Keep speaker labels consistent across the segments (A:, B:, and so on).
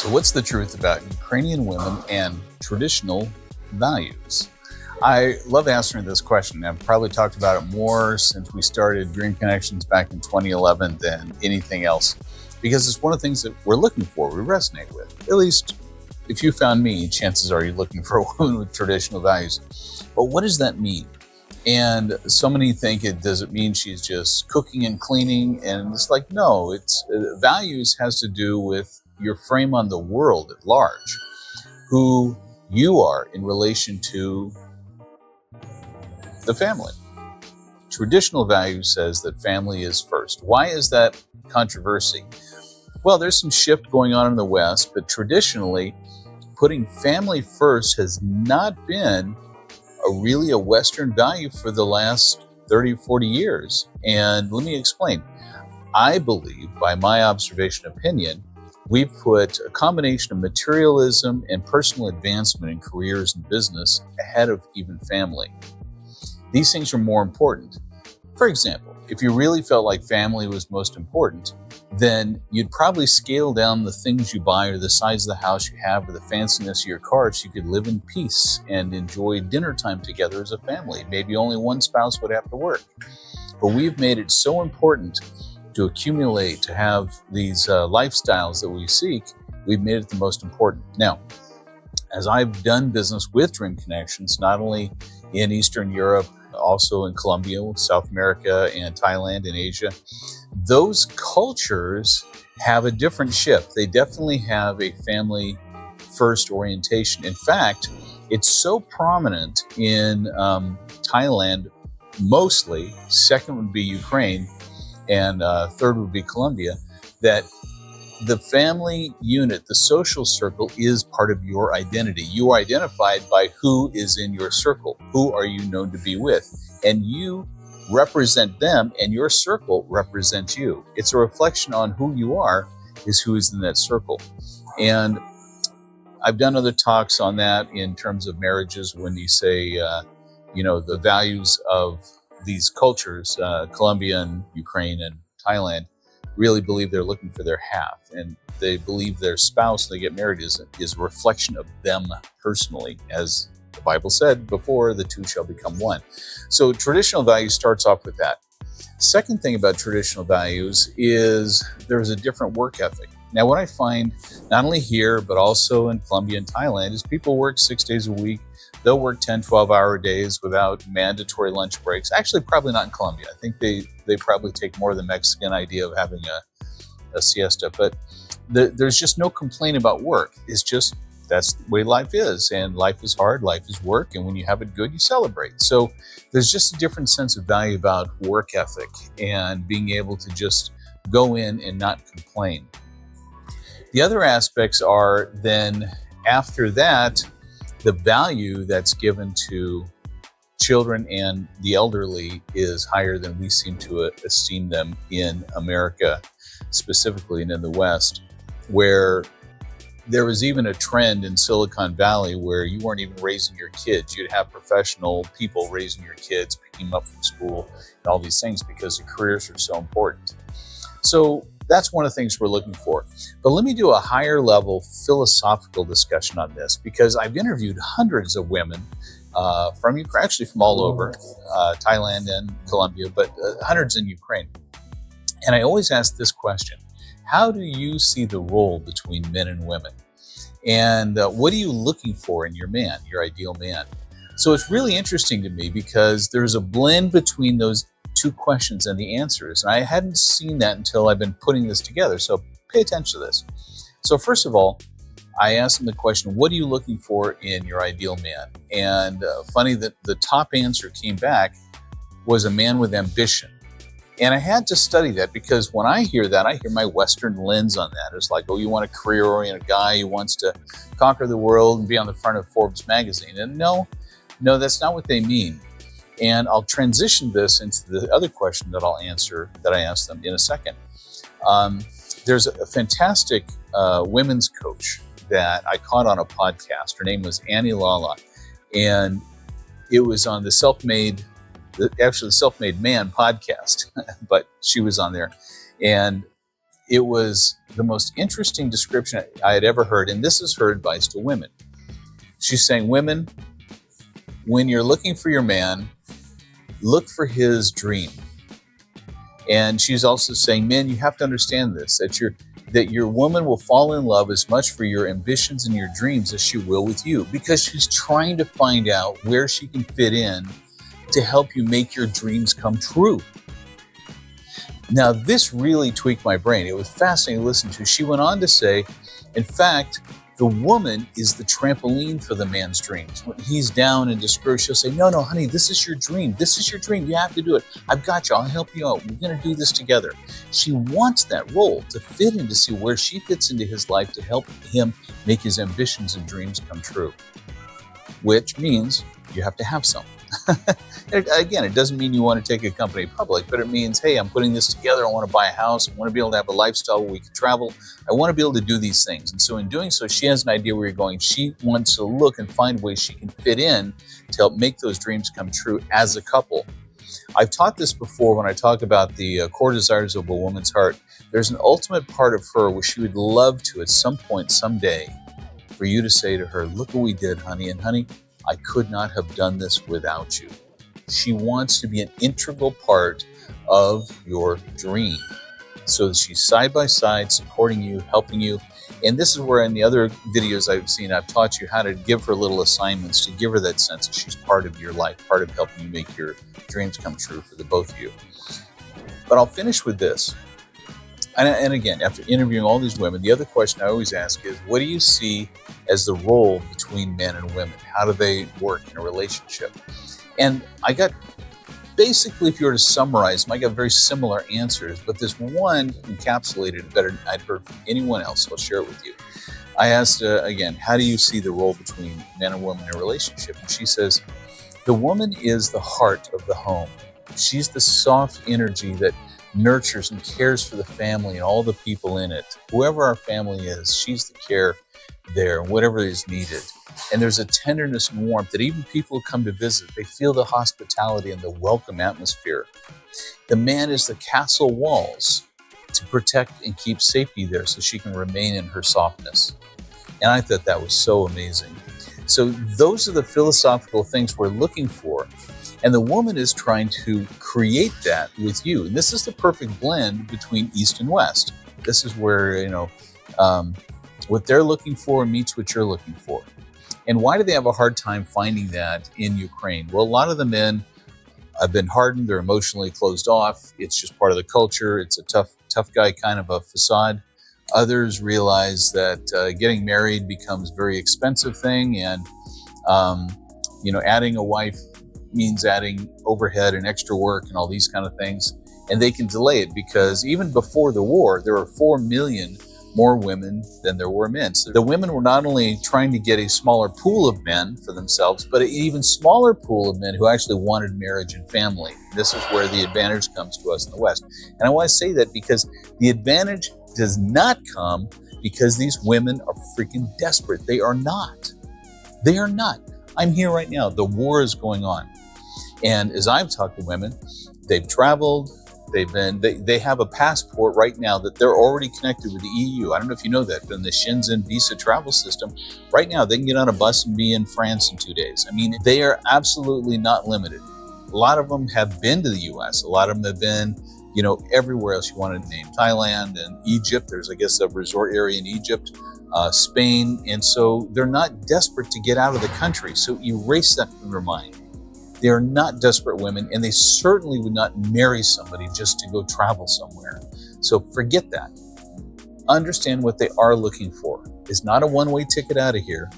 A: So what's the truth about Ukrainian women and traditional values? I love answering this question. I've probably talked about it more since we started Dream Connections back in 2011 than anything else, because it's one of the things that we're looking for, we resonate with. At least if you found me, chances are you're looking for a woman with traditional values. But what does that mean? And so many think does it mean she's just cooking and cleaning? And it's like, no, it's values has to do with your frame on the world at large, who you are in relation to the family. Traditional value says that family is first. Why is that controversy? Well, there's some shift going on in the West, but traditionally, putting family first has not been really a Western value for the last 30 or 40 years. And let me explain. I believe, by my observation opinion, we've put a combination of materialism and personal advancement in careers and business ahead of even family. These things are more important. For example, if you really felt like family was most important, then you'd probably scale down the things you buy or the size of the house you have or the fanciness of your car so you could live in peace and enjoy dinner time together as a family. Maybe only one spouse would have to work. But we've made it so important to accumulate, to have these lifestyles that we seek. We've made it the most important. Now, as I've done business with Dream Connections, not only in Eastern Europe, also in Colombia, South America, and Thailand and Asia, those cultures have a different shift. They definitely have a family first orientation. In fact, it's so prominent in Thailand, mostly. Second would be Ukraine, and third would be Colombia, that the family unit, the social circle, is part of your identity. You are identified by who is in your circle. Who are you known to be with? And you represent them, and your circle represents you. It's a reflection on who you are, is who is in that circle. And I've done other talks on that in terms of marriages when you say, the values of these cultures, Colombia and Ukraine and Thailand, really believe they're looking for their half, and they believe their spouse they get married is a reflection of them personally. As the Bible said before, the two shall become one. So traditional value starts off with that. Second thing about traditional values is there's a different work ethic. Now, what I find not only here, but also in Colombia and Thailand, is people work 6 days a week. They'll work 10, 12-hour days without mandatory lunch breaks. Actually, probably not in Colombia. I think they probably take more of the Mexican idea of having a siesta. But there's just no complaint about work. It's just that's the way life is. And life is hard, life is work. And when you have it good, you celebrate. So there's just a different sense of value about work ethic and being able to just go in and not complain. The other aspects are then after that, the value that's given to children and the elderly is higher than we seem to esteem them in America, specifically, and in the West, where there was even a trend in Silicon Valley where you weren't even raising your kids. You'd have professional people raising your kids, picking them up from school, and all these things because the careers are so important. So that's one of the things we're looking for. But let me do a higher level philosophical discussion on this, because I've interviewed hundreds of women from Ukraine, actually from all over, Thailand and Colombia, but hundreds in Ukraine. And I always ask this question: how do you see the role between men and women? And what are you looking for in your man, your ideal man? So it's really interesting to me because there's a blend between those two questions and the answers. And I hadn't seen that until I've been putting this together. So pay attention to this. So first of all, I asked them the question, what are you looking for in your ideal man? And funny that the top answer came back was a man with ambition. And I had to study that, because when I hear that, I hear my Western lens on that. It's like, oh, you want a career-oriented guy who wants to conquer the world and be on the front of Forbes magazine. And no, that's not what they mean. And I'll transition this into the other question that I'll answer, that I asked them in a second. There's a fantastic women's coach that I caught on a podcast. Her name was Annie Lala. And it was on the Self-Made Man podcast, but she was on there. And it was the most interesting description I had ever heard. And this is her advice to women. She's saying, women, when you're looking for your man, look for his dream. And she's also saying, men, you have to understand this, that your woman will fall in love as much for your ambitions and your dreams as she will with you, because she's trying to find out where she can fit in to help you make your dreams come true. Now, this really tweaked my brain. It was fascinating to listen to. She went on to say, in fact, the woman is the trampoline for the man's dreams. When he's down and discouraged, she'll say, no, honey, this is your dream. This is your dream. You have to do it. I've got you. I'll help you out. We're going to do this together. She wants that role to fit in, to see where she fits into his life, to help him make his ambitions and dreams come true, which means you have to have some. Again, it doesn't mean you want to take a company public, but it means, hey, I'm putting this together. I want to buy a house. I want to be able to have a lifestyle where we can travel. I want to be able to do these things. And so in doing so, she has an idea where you're going. She wants to look and find ways she can fit in to help make those dreams come true as a couple. I've taught this before when I talk about the core desires of a woman's heart. There's an ultimate part of her where she would love to, at some point, someday, for you to say to her, look what we did, honey. And honey, I could not have done this without you. She wants to be an integral part of your dream, so that she's side by side, supporting you, helping you. And this is where in the other videos I've seen, I've taught you how to give her little assignments to give her that sense that she's part of your life, part of helping you make your dreams come true for the both of you. But I'll finish with this. And again, after interviewing all these women, the other question I always ask is, what do you see as the role between men and women? How do they work in a relationship? And I got, basically, if you were to summarize them, I got very similar answers, but this one encapsulated better than I'd heard from anyone else, so I'll share it with you. I asked, again, how do you see the role between men and women in a relationship? And she says, the woman is the heart of the home. She's the soft energy that nurtures and cares for the family and all the people in it. Whoever our family is, she's the care there, whatever is needed. And there's a tenderness and warmth that even people who come to visit, they feel the hospitality and the welcome atmosphere. The man is the castle walls to protect and keep safety there so she can remain in her softness. And I thought that was so amazing. So those are the philosophical things we're looking for. And the woman is trying to create that with you. And this is the perfect blend between East and West. This is where, what they're looking for meets what you're looking for. And why do they have a hard time finding that in Ukraine? Well, a lot of the men have been hardened. They're emotionally closed off. It's just part of the culture. It's a tough guy kind of a facade. Others realize that getting married becomes a very expensive thing. And, adding a wife means adding overhead and extra work and all these kind of things. And they can delay it because even before the war, there were 4 million more women than there were men. So the women were not only trying to get a smaller pool of men for themselves, but an even smaller pool of men who actually wanted marriage and family. This is where the advantage comes to us in the West. And I want to say that because the advantage does not come because these women are freaking desperate. They are not. They are not. I'm here right now. The war is going on. And as I've talked to women, they've traveled, they have a passport right now that they're already connected with the EU. I don't know if you know that, but in the Schengen visa travel system, right now they can get on a bus and be in France in 2 days. I mean, they are absolutely not limited. A lot of them have been to the US. A lot of them have been, everywhere else you want to name. Thailand and Egypt. There's, I guess, a resort area in Egypt, Spain. And so they're not desperate to get out of the country. So erase that from their mind. They are not desperate women, and they certainly would not marry somebody just to go travel somewhere. So forget that. Understand what they are looking for. It's not a one-way ticket out of here.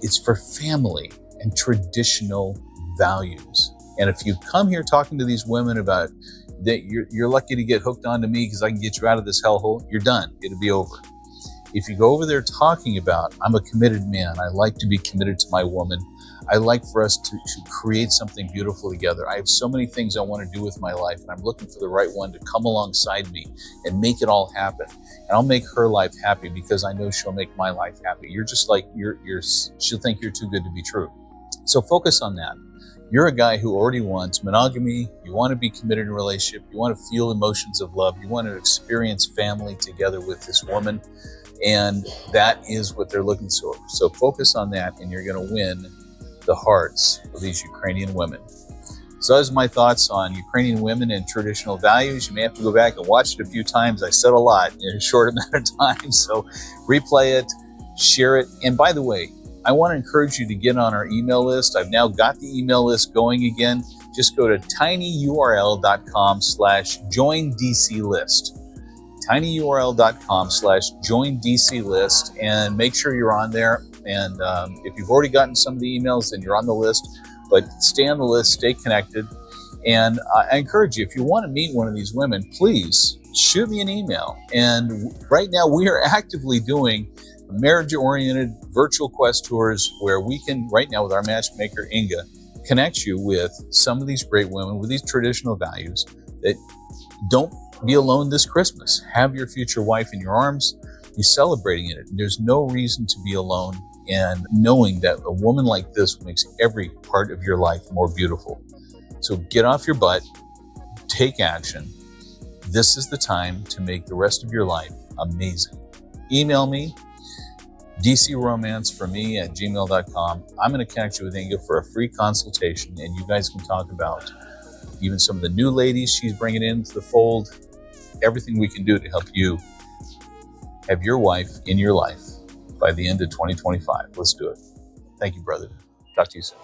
A: It's for family and traditional values. And if you come here talking to these women about that you're lucky to get hooked onto me because I can get you out of this hellhole, you're done. It'll be over. If you go over there talking about, I'm a committed man, I like to be committed to my woman, I like for us to create something beautiful together. I have so many things I want to do with my life, and I'm looking for the right one to come alongside me and make it all happen. And I'll make her life happy because I know she'll make my life happy. You're just like, she'll think you're too good to be true. So focus on that. You're a guy who already wants monogamy. You want to be committed in a relationship. You want to feel emotions of love. You want to experience family together with this woman. And that is what they're looking for. So focus on that, and you're going to win the hearts of these Ukrainian women. So those are my thoughts on Ukrainian women and traditional values. You may have to go back and watch it a few times. I said a lot in a short amount of time. So replay it, share it. And by the way, I want to encourage you to get on our email list. I've now got the email list going again. Just go to tinyurl.com/joindclist. tinyurl.com/joindclist, and make sure you're on there. And if you've already gotten some of the emails, then you're on the list. But stay on the list, stay connected. And I encourage you, if you want to meet one of these women, please shoot me an email. And right now we are actively doing marriage-oriented virtual quest tours where we can, right now with our matchmaker Inga, connect you with some of these great women with these traditional values that don't be alone this Christmas. Have your future wife in your arms. Be celebrating it. There's no reason to be alone, and knowing that a woman like this makes every part of your life more beautiful. So get off your butt, take action. This is the time to make the rest of your life amazing. Email me, dcromanceforme@gmail.com. I'm going to connect you with Inga for a free consultation, and you guys can talk about even some of the new ladies she's bringing into the fold, everything we can do to help you have your wife in your life by the end of 2025. Let's do it. Thank you, brother. Talk to you soon.